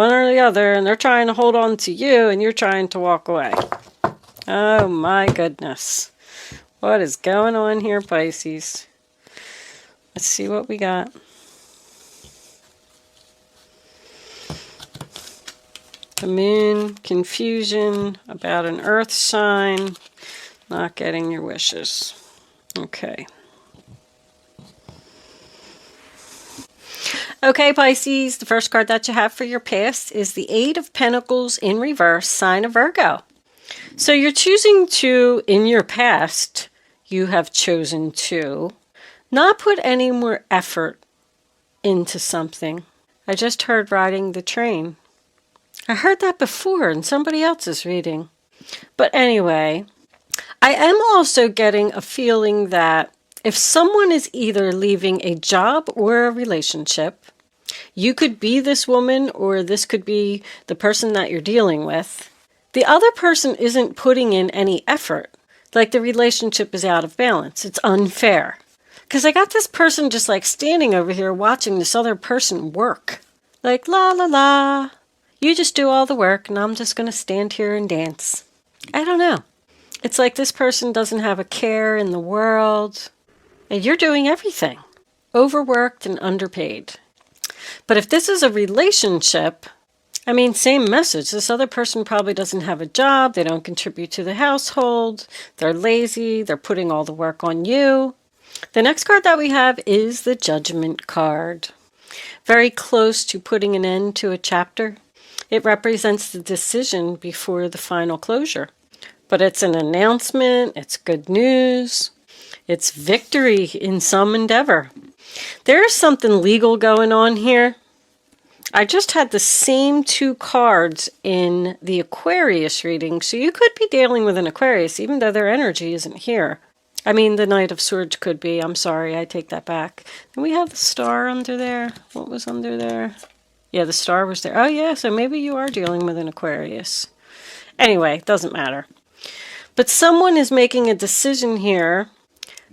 One or the other, and they're trying to hold on to you, and you're trying to walk away. Oh my goodness. What is going on here, Pisces? Let's see what we got. The moon, confusion about an earth sign, not getting your wishes. Okay. Okay, Pisces, the first card that you have for your past is the Eight of Pentacles in reverse, sign of Virgo. So you're choosing to, in your past, you have chosen to not put any more effort into something. I just heard riding the train. I heard that before in somebody else's reading. But anyway, I am also getting a feeling that if someone is either leaving a job or a relationship, you could be this woman or this could be the person that you're dealing with. The other person isn't putting in any effort. Like the relationship is out of balance. It's unfair. Because I got this person just like standing over here watching this other person work. Like, la la la. You just do all the work and I'm just going to stand here and dance. I don't know. It's like this person doesn't have a care in the world. And you're doing everything. Overworked and underpaid. But if this is a relationship, I mean, same message. This other person probably doesn't have a job. They don't contribute to the household. They're lazy. They're putting all the work on you. The next card that we have is the Judgment card. Very close to putting an end to a chapter. It represents the decision before the final closure. But it's an announcement. It's good news. It's victory in some endeavor. There's something legal going on here. I just had the same two cards in the Aquarius reading, so you could be dealing with an Aquarius, even though their energy isn't here. I mean, the Knight of Swords could be. I'm sorry, I take that back. And we have the star under there. What was under there? Yeah, the star was there. Oh, yeah, so maybe you are dealing with an Aquarius. Anyway, doesn't matter. But someone is making a decision here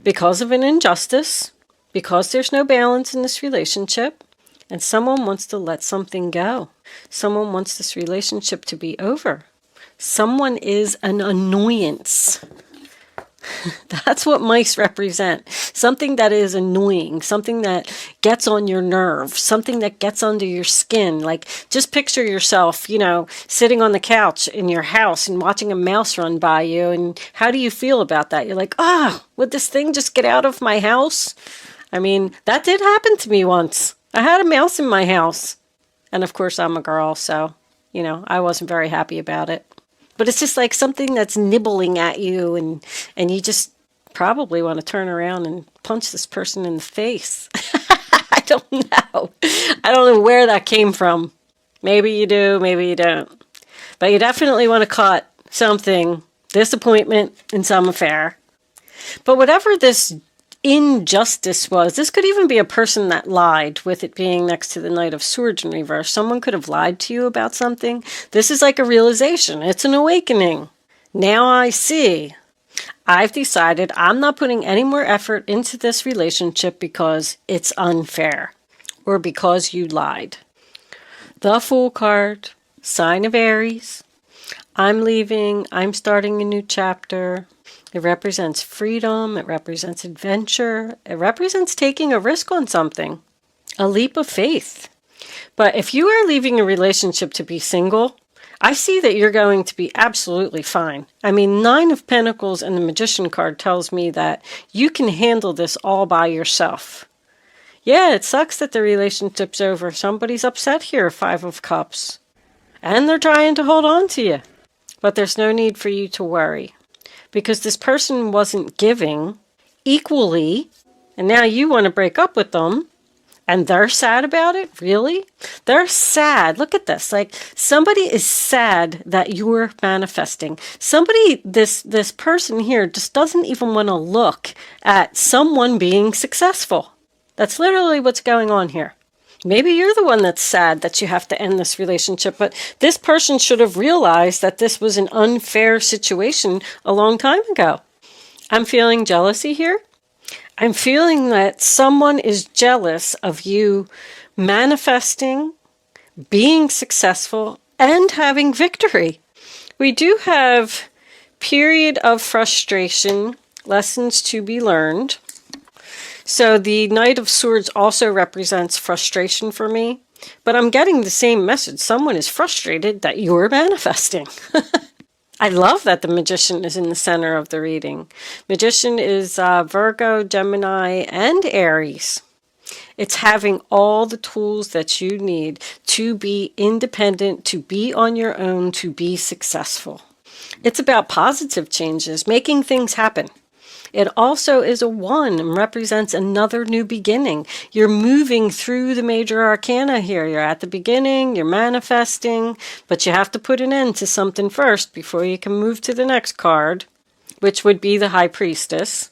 because of an injustice, because there's no balance in this relationship, and someone wants to let something go. Someone wants this relationship to be over. Someone is an annoyance. That's what mice represent. Something that is annoying, something that gets on your nerves, something that gets under your skin. Like, just picture yourself, sitting on the couch in your house and watching a mouse run by you. And how do you feel about that? You're like, would this thing just get out of my house? I mean, that did happen to me once. I had a mouse in my house. And of course, I'm a girl, so, I wasn't very happy about it. But it's just like something that's nibbling at you, and you just probably want to turn around and punch this person in the face. I don't know. I don't know where that came from. Maybe you do, maybe you don't. But you definitely want to cut something, disappointment in some affair. But whatever this injustice was, this could even be a person that lied, with it being next to the Knight of Swords in reverse. Someone could have lied to you about something. This is like a realization. It's an awakening. Now I see. I've decided I'm not putting any more effort into this relationship because it's unfair or because you lied. The Fool card, sign of Aries. I'm leaving. I'm starting a new chapter. It represents freedom. It represents adventure. It represents taking a risk on something. A leap of faith. But if you are leaving a relationship to be single, I see that you're going to be absolutely fine. I mean, 9 of Pentacles and the Magician card tells me that you can handle this all by yourself. Yeah, it sucks that the relationship's over. Somebody's upset here, 5 of Cups. And they're trying to hold on to you. But there's no need for you to worry. Because this person wasn't giving equally, and now you want to break up with them, and they're sad about it? Really? They're sad. Look at this. Like, somebody is sad that you're manifesting. Somebody, this person here just doesn't even want to look at someone being successful. That's literally what's going on here. Maybe you're the one that's sad that you have to end this relationship, but this person should have realized that this was an unfair situation a long time ago. I'm feeling jealousy here. I'm feeling that someone is jealous of you manifesting, being successful, and having victory. We do have period of frustration, lessons to be learned. So the Knight of Swords also represents frustration for me, but I'm getting the same message. Someone is frustrated that you're manifesting. I love that the Magician is in the center of the reading. Magician is Virgo, Gemini, and Aries. It's having all the tools that you need to be independent, to be on your own, to be successful. It's about positive changes, making things happen. It also is a 1 and represents another new beginning. You're moving through the major arcana here. You're at the beginning, you're manifesting, but you have to put an end to something first before you can move to the next card, which would be the High Priestess.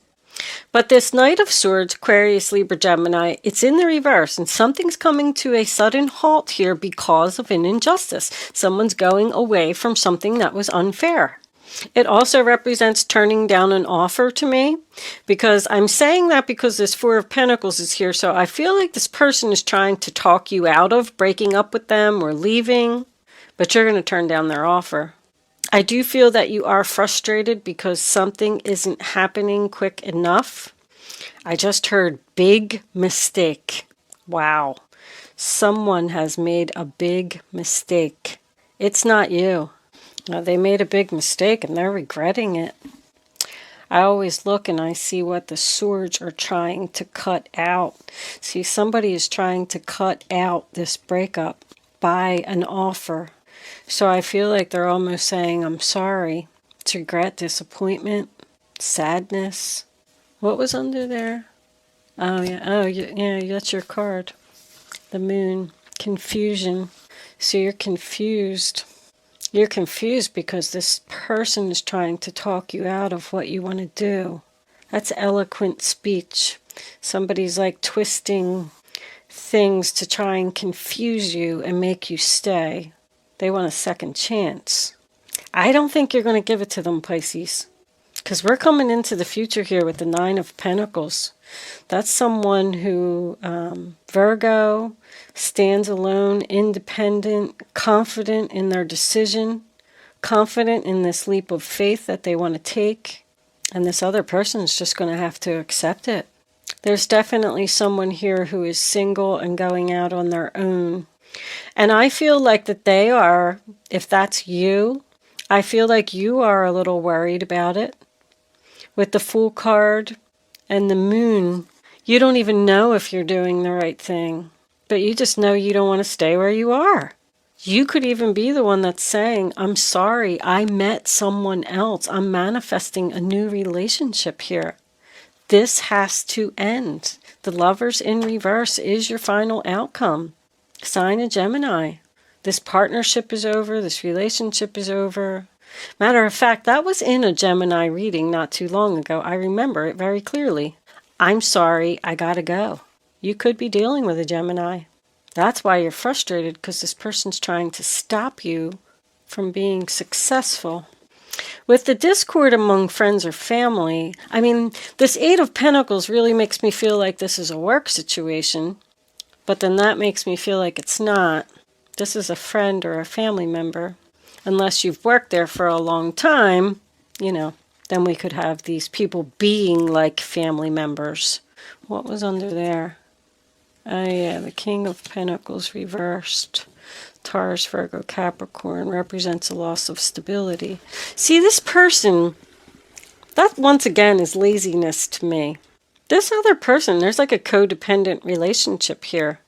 But this Knight of Swords, Aquarius, Libra, Gemini, it's in the reverse, and something's coming to a sudden halt here because of an injustice. Someone's going away from something that was unfair. It also represents turning down an offer to me, because I'm saying that because this Four of Pentacles is here, so I feel like this person is trying to talk you out of breaking up with them or leaving, but you're going to turn down their offer. I do feel that you are frustrated because something isn't happening quick enough. I just heard big mistake. Wow. Someone has made a big mistake. It's not you. They made a big mistake and they're regretting it. I always look and I see what the swords are trying to cut out. See, somebody is trying to cut out this breakup by an offer. So I feel like they're almost saying, I'm sorry. It's regret, disappointment, sadness. What was under there? Oh, yeah. Oh, yeah, that's your card. The Moon. Confusion. So you're confused. You're confused because this person is trying to talk you out of what you want to do. That's eloquent speech. Somebody's like twisting things to try and confuse you and make you stay. They want a second chance. I don't think you're going to give it to them, Pisces. Because we're coming into the future here with the Nine of Pentacles. That's someone who, Virgo, stands alone, independent, confident in their decision, confident in this leap of faith that they want to take. And this other person is just going to have to accept it. There's definitely someone here who is single and going out on their own. And I feel like that they are, if that's you, I feel like you are a little worried about it. With the Fool card and the Moon, you don't even know if you're doing the right thing. But you just know you don't want to stay where you are. You could even be the one that's saying, I'm sorry, I met someone else. I'm manifesting a new relationship here. This has to end. The Lovers in reverse is your final outcome. Sign of Gemini. This partnership is over. This relationship is over. Matter of fact, that was in a Gemini reading not too long ago. I remember it very clearly. I'm sorry, I gotta go. You could be dealing with a Gemini. That's why you're frustrated, because this person's trying to stop you from being successful. With the discord among friends or family, I mean, this Eight of Pentacles really makes me feel like this is a work situation. But then that makes me feel like it's not. This is a friend or a family member. Unless you've worked there for a long time, then we could have these people being like family members. What was under there? Oh yeah, the King of Pentacles reversed. Taurus, Virgo, Capricorn represents a loss of stability. See, this person, that once again is laziness to me. This other person, there's like a codependent relationship here.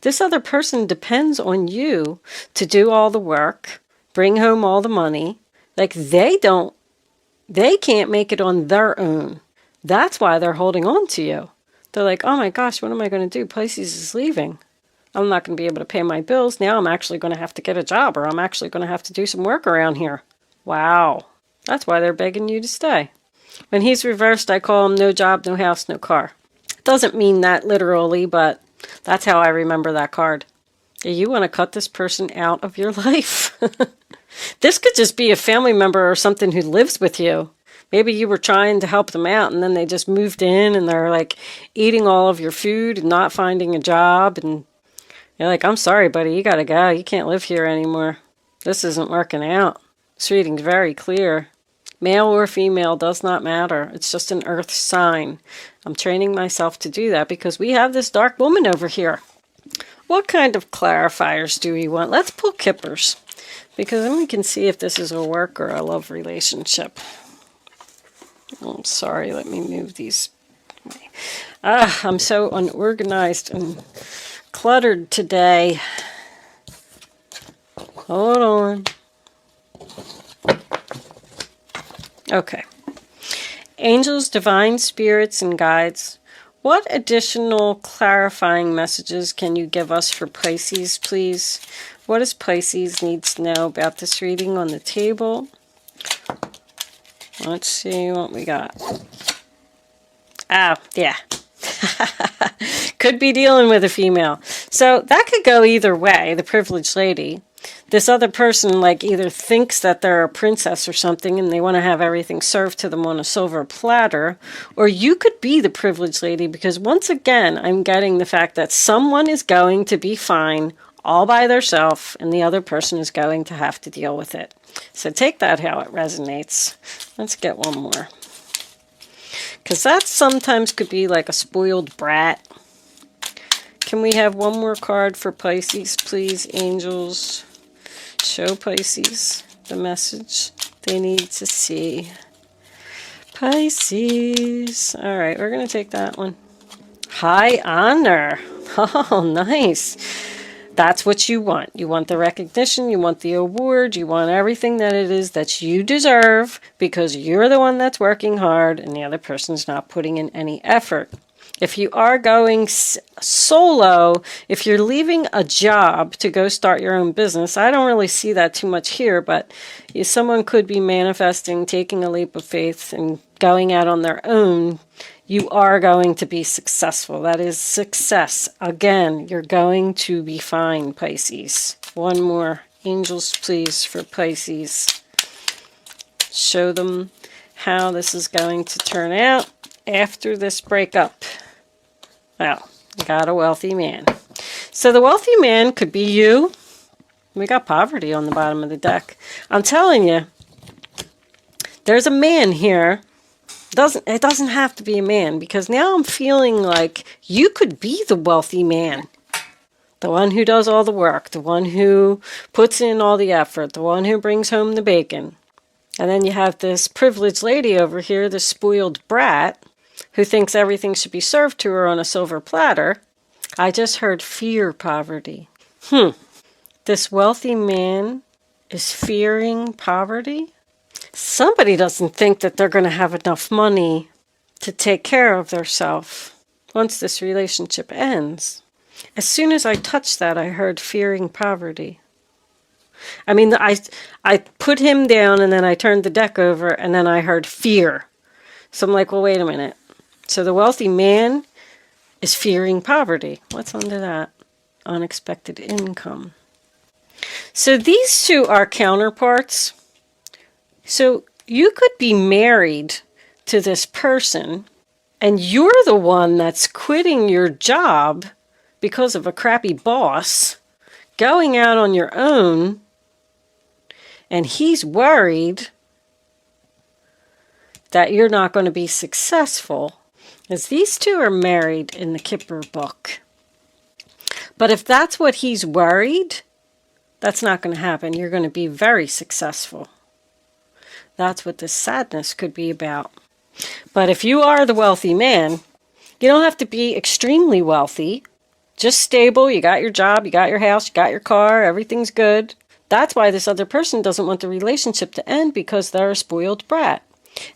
This other person depends on you to do all the work, bring home all the money. Like they can't make it on their own. That's why they're holding on to you. They're like, oh my gosh, what am I going to do? Pisces is leaving. I'm not going to be able to pay my bills. Now I'm actually going to have to get a job, or I'm actually going to have to do some work around here. Wow. That's why they're begging you to stay. When he's reversed, I call him no job, no house, no car. It doesn't mean that literally, but that's how I remember that card. You want to cut this person out of your life. This could just be a family member or something who lives with you. Maybe you were trying to help them out and then they just moved in and they're like eating all of your food and not finding a job. And You're like, I'm sorry, buddy, you gotta go. You can't live here anymore. This isn't working out. This reading's very clear. Male or female does not matter. It's just an earth sign. I'm training myself to do that because we have this dark woman over here. What kind of clarifiers do we want? Let's pull kippers, because then we can see if this is a work or a love relationship. Oh, I'm sorry, let me move these. I'm so unorganized and cluttered today. Hold on. Okay. Angels, divine spirits, and guides. What additional clarifying messages can you give us for Pisces, please? What does Pisces need to know about this reading on the table? Let's see what we got. Oh, yeah. Could be dealing with a female. So that could go either way, the privileged lady. This other person like either thinks that they're a princess or something and they want to have everything served to them on a silver platter, or you could be the privileged lady, because once again I'm getting the fact that someone is going to be fine all by themselves and the other person is going to have to deal with it. So take that how it resonates. Let's get one more, because that sometimes could be like a spoiled brat. Can we have one more card for Pisces, please, angels? Show Pisces the message they need to see. Pisces. All right, we're going to take that one. High honor. Oh, nice. That's what you want. You want the recognition. You want the award. You want everything that it is that you deserve, because you're the one that's working hard and the other person's not putting in any effort. If you are going solo, if you're leaving a job to go start your own business, I don't really see that too much here, but someone could be manifesting, taking a leap of faith and going out on their own. You are going to be successful. That is success. Again, you're going to be fine, Pisces. One more. Angels, please, for Pisces. Show them how this is going to turn out after this breakup. Well, got a wealthy man. So the wealthy man could be you. We got poverty on the bottom of the deck. I'm telling you, there's a man here. It doesn't have to be a man, because now I'm feeling like you could be the wealthy man. The one who does all the work, the one who puts in all the effort, the one who brings home the bacon. And then you have this privileged lady over here, this spoiled brat, who thinks everything should be served to her on a silver platter. I just heard fear poverty. This wealthy man is fearing poverty? Somebody doesn't think that they're going to have enough money to take care of themselves once this relationship ends. As soon as I touched that, I heard fearing poverty. I mean, I put him down and then I turned the deck over and then I heard fear. So I'm like, well, wait a minute. So the wealthy man is fearing poverty. What's under that? Unexpected income. So these two are counterparts. So you could be married to this person and you're the one that's quitting your job because of a crappy boss, going out on your own, and he's worried that you're not going to be successful, as these two are married in the Kipper book. But if that's what he's worried, that's not going to happen. You're going to be very successful. That's what this sadness could be about. But if you are the wealthy man, you don't have to be extremely wealthy. Just stable. You got your job, you got your house, you got your car, everything's good. That's why this other person doesn't want the relationship to end, because they're a spoiled brat.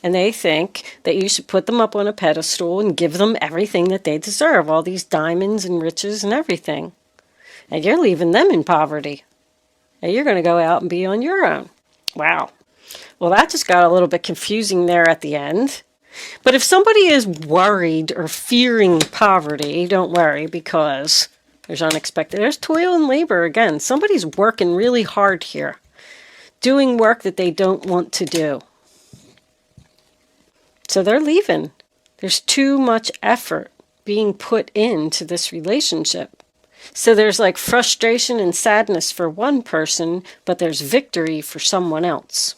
And they think that you should put them up on a pedestal and give them everything that they deserve, all these diamonds and riches and everything. And you're leaving them in poverty. And you're going to go out and be on your own. Wow. Well, that just got a little bit confusing there at the end. But if somebody is worried or fearing poverty, don't worry, because there's unexpected. There's toil and labor again. Somebody's working really hard here, doing work that they don't want to do. So they're leaving. There's too much effort being put into this relationship. So there's like frustration and sadness for one person, but there's victory for someone else.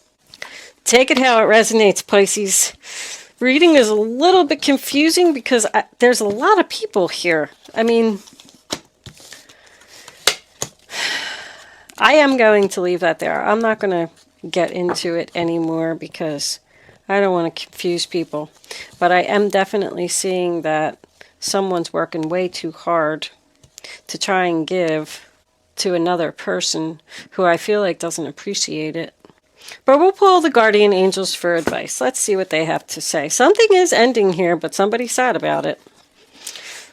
Take it how it resonates, Pisces. Reading is a little bit confusing because there's a lot of people here. I mean, I am going to leave that there. I'm not going to get into it anymore because I don't want to confuse people. But I am definitely seeing that someone's working way too hard to try and give to another person who I feel like doesn't appreciate it. But we'll pull the guardian angels for advice. Let's see what they have to say. Something is ending here, but somebody's sad about it.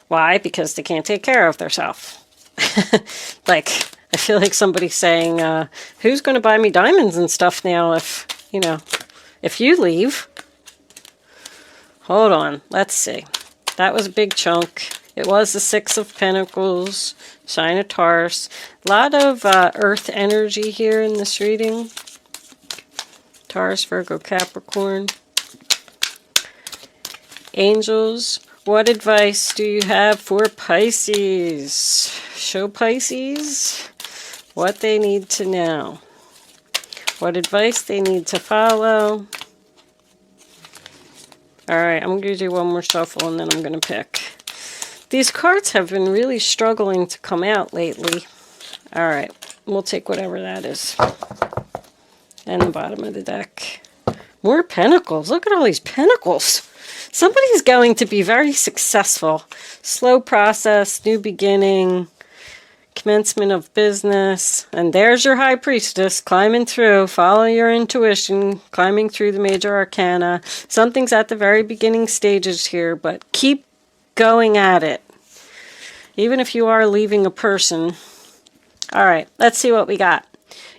Why? Because they can't take care of themselves. Like, I feel like somebody's saying, who's going to buy me diamonds and stuff now if, if you leave? Hold on. Let's see. That was a big chunk. It was the Six of Pentacles, sign of Taurus. A lot of earth energy here in this reading. Taurus, Virgo, Capricorn. Angels, what advice do you have for Pisces? Show Pisces what they need to know. What advice they need to follow. Alright, I'm going to do one more shuffle and then I'm going to pick. These cards have been really struggling to come out lately. Alright, we'll take whatever that is. And the bottom of the deck. More pentacles. Look at all these pentacles. Somebody's going to be very successful. Slow process, new beginning, commencement of business. And there's your high priestess climbing through. Follow your intuition, climbing through the major arcana. Something's at the very beginning stages here, but keep going at it. Even if you are leaving a person. All right, let's see what we got.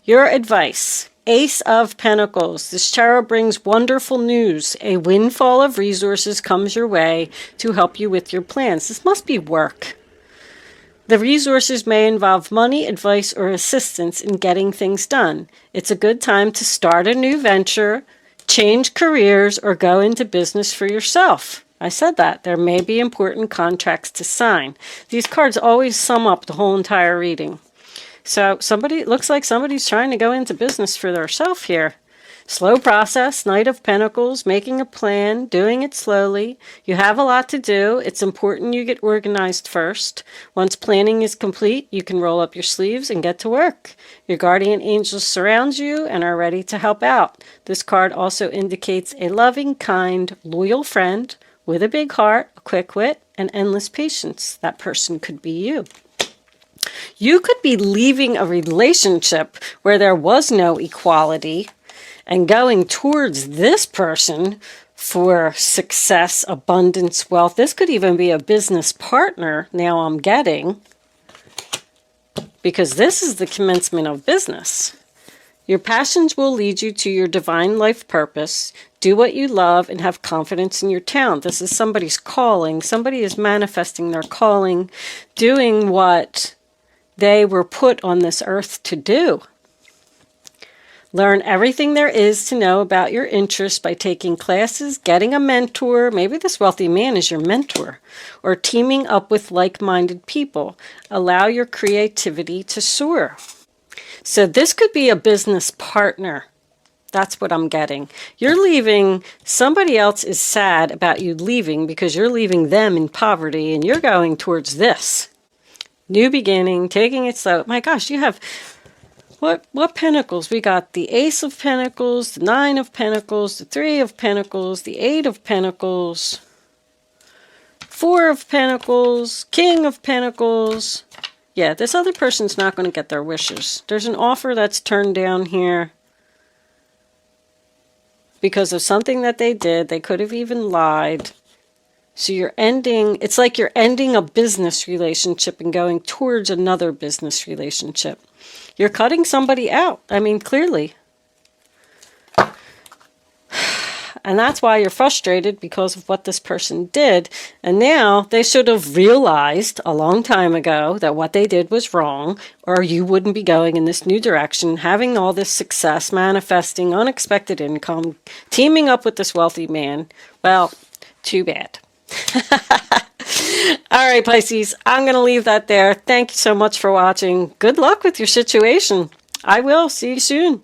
Your advice. Ace of Pentacles. This tarot brings wonderful news. A windfall of resources comes your way to help you with your plans. This must be work. The resources may involve money, advice, or assistance in getting things done. It's a good time to start a new venture, change careers, or go into business for yourself. I said that. There may be important contracts to sign. These cards always sum up the whole entire reading. So it looks like somebody's trying to go into business for themselves here. Slow process, Knight of Pentacles, making a plan, doing it slowly. You have a lot to do. It's important you get organized first. Once planning is complete, you can roll up your sleeves and get to work. Your guardian angels surround you and are ready to help out. This card also indicates a loving, kind, loyal friend with a big heart, a quick wit, and endless patience. That person could be you. You could be leaving a relationship where there was no equality and going towards this person for success, abundance, wealth. This could even be a business partner, now I'm getting, because this is the commencement of business. Your passions will lead you to your divine life purpose. Do what you love and have confidence in your talent. This is somebody's calling. Somebody is manifesting their calling, doing what they were put on this earth to do. Learn everything there is to know about your interests by taking classes, getting a mentor. Maybe this wealthy man is your mentor. Or teaming up with like-minded people. Allow your creativity to soar. So this could be a business partner. That's what I'm getting. You're leaving. Somebody else is sad about you leaving because you're leaving them in poverty and you're going towards this. New beginning, taking it slow. My gosh, you have... What pentacles? We got the Ace of Pentacles, the Nine of Pentacles, the Three of Pentacles, the Eight of Pentacles, Four of Pentacles, King of Pentacles. Yeah, this other person's not going to get their wishes. There's an offer that's turned down here because of something that they did. They could have even lied. So you're ending, it's like you're ending a business relationship and going towards another business relationship. You're cutting somebody out. I mean, clearly. And that's why you're frustrated, because of what this person did. And now they should have realized a long time ago that what they did was wrong, or you wouldn't be going in this new direction, having all this success, manifesting unexpected income, teaming up with this wealthy man. Well, too bad. All right, Pisces, I'm going to leave that there. Thank you so much for watching. Good luck with your situation. I will. See you soon.